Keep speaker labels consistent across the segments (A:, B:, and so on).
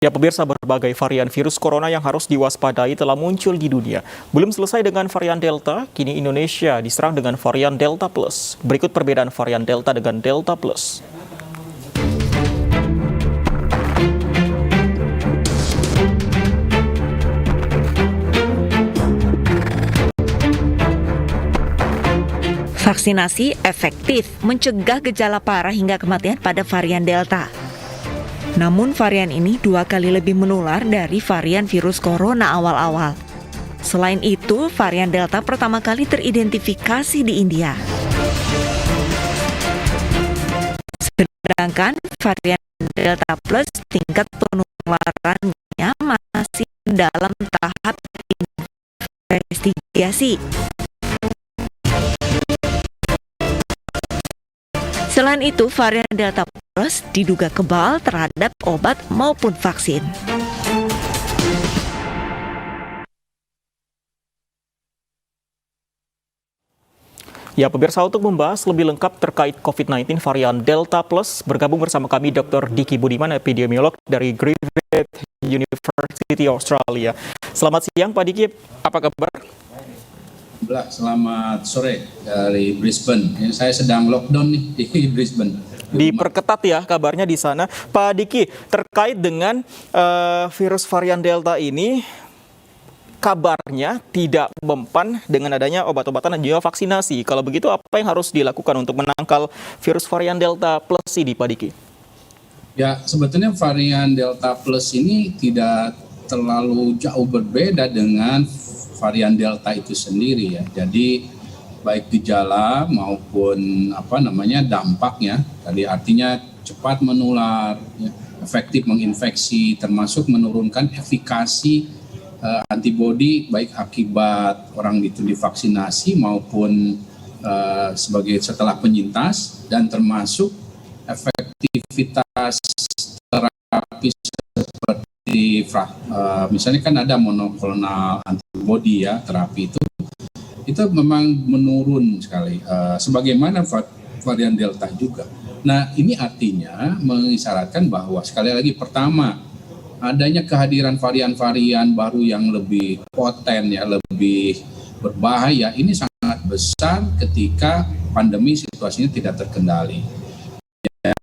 A: Ya pemirsa, berbagai varian virus corona yang harus diwaspadai telah muncul di dunia. Belum selesai dengan varian Delta, kini Indonesia diserang dengan varian Delta Plus. Berikut perbedaan varian Delta dengan Delta Plus.
B: Vaksinasi efektif mencegah gejala parah hingga kematian pada varian Delta. Namun varian ini 2 kali lebih menular dari varian virus corona awal-awal. Selain itu, varian Delta pertama kali teridentifikasi di India. Sedangkan varian Delta Plus tingkat penularannya masih dalam tahap investigasi. Selain itu, varian Delta Plus diduga kebal terhadap obat maupun vaksin.
A: Ya pemirsa, untuk membahas lebih lengkap terkait COVID-19 varian Delta Plus, bergabung bersama kami Dr. Diki Budiman, epidemiolog dari Griffith University Australia. Selamat siang Pak Diki, apa kabar?
C: Selamat sore dari Brisbane. Saya sedang lockdown nih di Brisbane.
A: Diperketat ya kabarnya di sana. Pak Diki, terkait dengan virus varian Delta ini, kabarnya tidak mempan dengan adanya obat-obatan dan juga vaksinasi. Kalau begitu, apa yang harus dilakukan untuk menangkal virus varian Delta Plus ini, Pak Diki?
C: Ya, sebetulnya varian Delta Plus ini tidak terlalu jauh berbeda dengan varian Delta itu sendiri ya. Jadi baik gejala maupun dampaknya, tadi artinya cepat menular, ya, efektif menginfeksi, termasuk menurunkan efikasi antibodi baik akibat orang itu divaksinasi maupun setelah penyintas, dan termasuk efektivitas terapi seperti misalnya kan ada monoklonal antibody ya, terapi itu memang menurun sekali, sebagaimana varian Delta juga. Nah, ini artinya mengisyaratkan bahwa sekali lagi, pertama, adanya kehadiran varian-varian baru yang lebih poten ya, lebih berbahaya, ini sangat besar ketika pandemi situasinya tidak terkendali. Ya,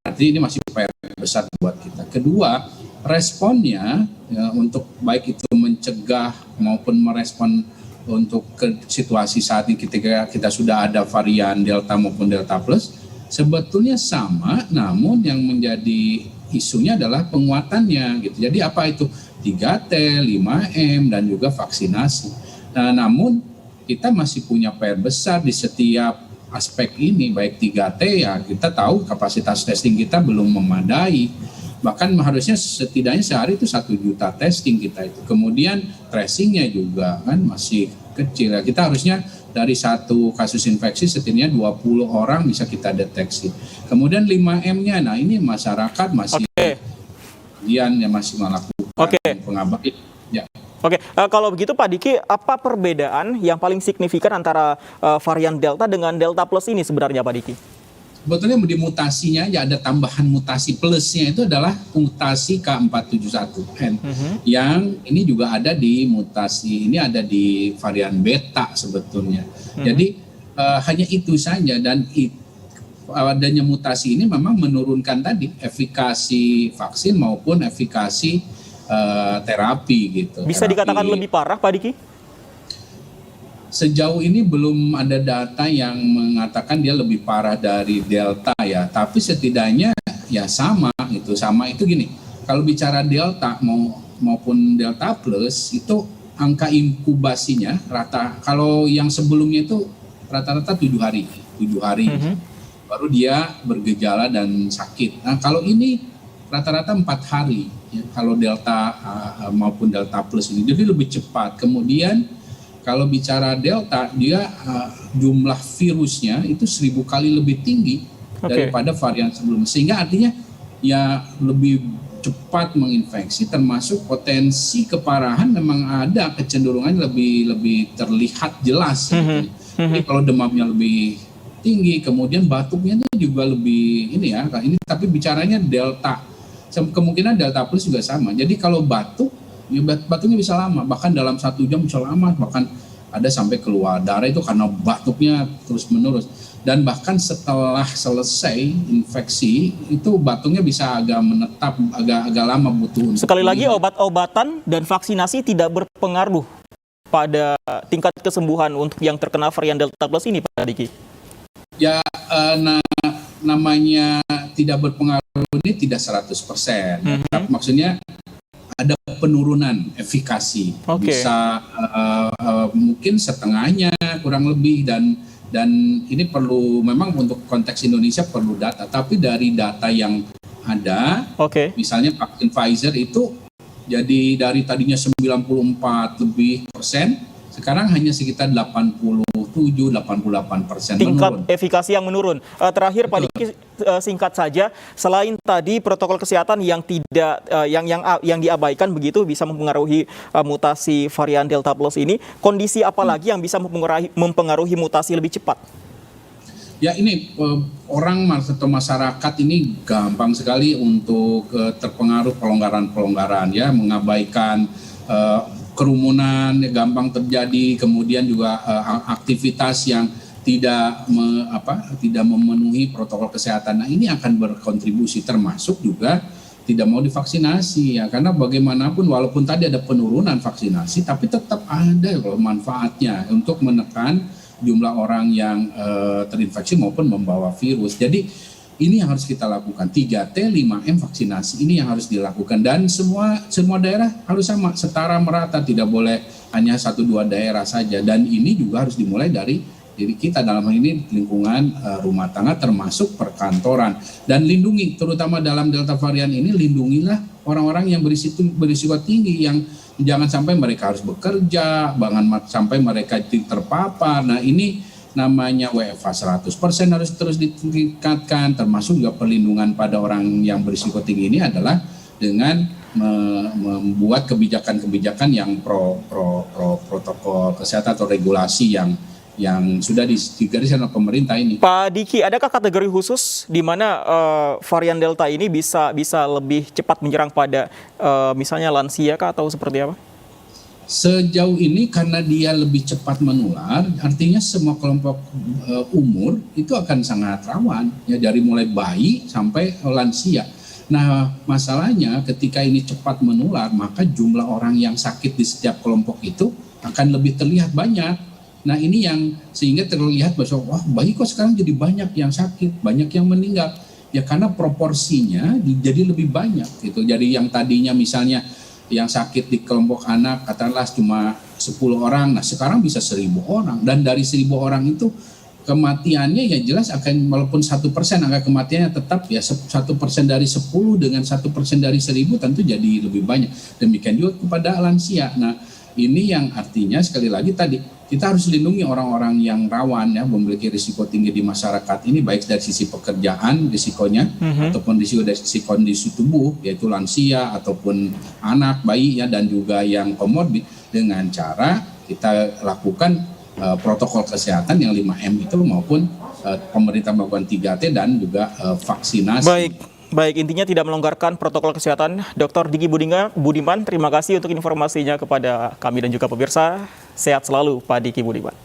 C: artinya ini masih PR besar buat kita. Kedua, responnya ya, untuk baik itu mencegah maupun merespon untuk ke situasi saat ini ketika kita sudah ada varian Delta maupun Delta Plus sebetulnya sama, namun yang menjadi isunya adalah penguatannya gitu. Jadi apa itu? 3T, 5M, dan juga vaksinasi. Nah, namun kita masih punya PR besar di setiap aspek ini, baik 3T ya, kita tahu kapasitas testing kita belum memadai. Bahkan harusnya setidaknya sehari itu 1 juta testing kita itu. Kemudian tracingnya juga kan masih kecil ya. Kita harusnya dari satu kasus infeksi setidaknya 20 orang bisa kita deteksi. Kemudian 5M-nya, nah ini masyarakat masih masih melakukan pengabaian. Ya.
A: Oke, kalau begitu Pak Diki, apa perbedaan yang paling signifikan antara varian Delta dengan Delta Plus ini sebenarnya Pak Diki?
C: Sebetulnya di mutasinya ya ada tambahan mutasi plusnya, itu adalah mutasi K471N. Yang ini juga ada di mutasi, ini ada di varian beta sebetulnya. Jadi hanya itu saja, dan adanya mutasi ini memang menurunkan tadi efikasi vaksin maupun efikasi terapi gitu.
A: Bisa dikatakan lebih parah Pak Diki?
C: Sejauh ini belum ada data yang mengatakan dia lebih parah dari Delta ya, tapi setidaknya ya sama itu gini. Kalau bicara Delta maupun Delta Plus itu angka inkubasinya kalau yang sebelumnya itu rata-rata 7 hari baru dia bergejala dan sakit. Nah, kalau ini rata-rata 4 hari ya, kalau Delta maupun Delta Plus ini, jadi lebih cepat. Kemudian kalau bicara Delta, dia jumlah virusnya itu 1000 kali lebih tinggi daripada varian sebelumnya. Sehingga artinya ya lebih cepat menginfeksi, termasuk potensi keparahan memang ada kecenderungan lebih terlihat jelas. Jadi kalau demamnya lebih tinggi, kemudian batuknya itu juga lebih ini ya. Ini tapi bicaranya Delta kemungkinan Delta Plus juga sama. Jadi kalau batuk, ya batuknya bisa lama, bahkan dalam 1 jam bisa lama, bahkan ada sampai keluar darah itu karena batuknya terus menerus. Dan bahkan setelah selesai infeksi itu batuknya bisa agak menetap, agak lama butuh.
A: Sekali lagi, obat-obatan dan vaksinasi tidak berpengaruh pada tingkat kesembuhan untuk yang terkena varian Delta Plus ini, Pak Diki?
C: Ya, namanya tidak berpengaruh ini tidak 100%. Tapi maksudnya ada penurunan efikasi. Bisa mungkin setengahnya kurang lebih, dan ini perlu memang untuk konteks Indonesia perlu data. Tapi dari data yang ada, misalnya vaksin Pfizer itu jadi dari tadinya 94 lebih persen, sekarang hanya sekitar 87-88%
A: tingkat
C: menurun.
A: efikasi yang menurun. Terakhir Pak Diki, singkat saja, selain tadi protokol kesehatan yang tidak yang diabaikan begitu bisa mempengaruhi mutasi varian Delta Plus ini, kondisi apa lagi yang bisa mempengaruhi mutasi lebih cepat?
C: Ya, ini orang atau masyarakat ini gampang sekali untuk terpengaruh pelonggaran-pelonggaran, ya, mengabaikan kerumunan gampang terjadi, kemudian juga aktivitas yang tidak memenuhi protokol kesehatan. Nah, ini akan berkontribusi, termasuk juga tidak mau divaksinasi, ya, karena bagaimanapun walaupun tadi ada penurunan vaksinasi, tapi tetap ada loh manfaatnya untuk menekan jumlah orang yang terinfeksi maupun membawa virus. Jadi ini yang harus kita lakukan, 3T, 5M vaksinasi, ini yang harus dilakukan. Dan semua daerah harus sama, setara merata, tidak boleh hanya 1-2 daerah saja. Dan ini juga harus dimulai dari diri kita, dalam hal ini lingkungan rumah tangga termasuk perkantoran. Dan lindungi, terutama dalam Delta varian ini, lindungilah orang-orang yang berisiko tinggi, yang jangan sampai mereka harus bekerja, jangan sampai mereka terpapar. Nah, ini namanya WFH 100% harus terus ditingkatkan, termasuk juga perlindungan pada orang yang berisiko tinggi ini adalah dengan membuat kebijakan-kebijakan yang protokol kesehatan atau regulasi yang sudah digariskan oleh pemerintah ini.
A: Pak Diki, adakah kategori khusus di mana varian Delta ini bisa lebih cepat menyerang pada misalnya lansia kah, atau seperti apa?
C: Sejauh ini karena dia lebih cepat menular, artinya semua kelompok umur itu akan sangat rawan, ya, dari mulai bayi sampai lansia. Nah, masalahnya ketika ini cepat menular, maka jumlah orang yang sakit di setiap kelompok itu akan lebih terlihat banyak. Nah, ini yang sehingga terlihat bahwa wah, bayi kok sekarang jadi banyak yang sakit, banyak yang meninggal. Ya karena proporsinya jadi lebih banyak gitu. Jadi yang tadinya misalnya yang sakit di kelompok anak katakanlah cuma 10 orang, nah sekarang bisa 1.000 orang, dan dari 1.000 orang itu kematiannya ya jelas akan, walaupun 1% angka kematiannya tetap ya 1% dari 10 dengan 1% dari 1.000 tentu jadi lebih banyak. Demikian juga kepada lansia. Nah, ini yang artinya sekali lagi tadi kita harus lindungi orang-orang yang rawan, ya, memiliki risiko tinggi di masyarakat ini, baik dari sisi pekerjaan risikonya ataupun risiko dari sisi kondisi tubuh, yaitu lansia ataupun anak, bayi, ya, dan juga yang komorbid, dengan cara kita lakukan protokol kesehatan yang 5M itu maupun pemerintah melakukan 3T dan juga vaksinasi.
A: Baik, intinya tidak melonggarkan protokol kesehatan. Dr. Diki Budiman, terima kasih untuk informasinya kepada kami dan juga pemirsa. Sehat selalu, Pak Diki Budiman.